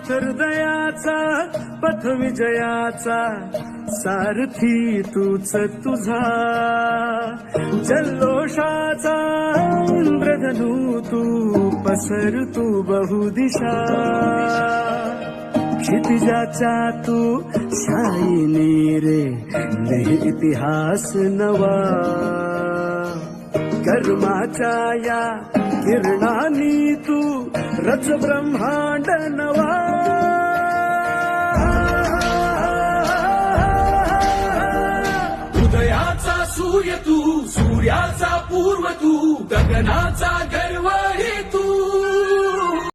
हृदयाचा पथ विजयाचा सारथी तूच तुझा जल्लोषाचा इंद्रधनू तू पसर तू बहुदिशा क्षितिजाच्या तू शाईनी रे लिहि इतिहास नवा कर्माच्या या किरणांनी तू रच ब्रह्मांड नवा उदयाचा सूर्य तू सूर्याचा पूर्व तू गगनाचा गर्व हे तू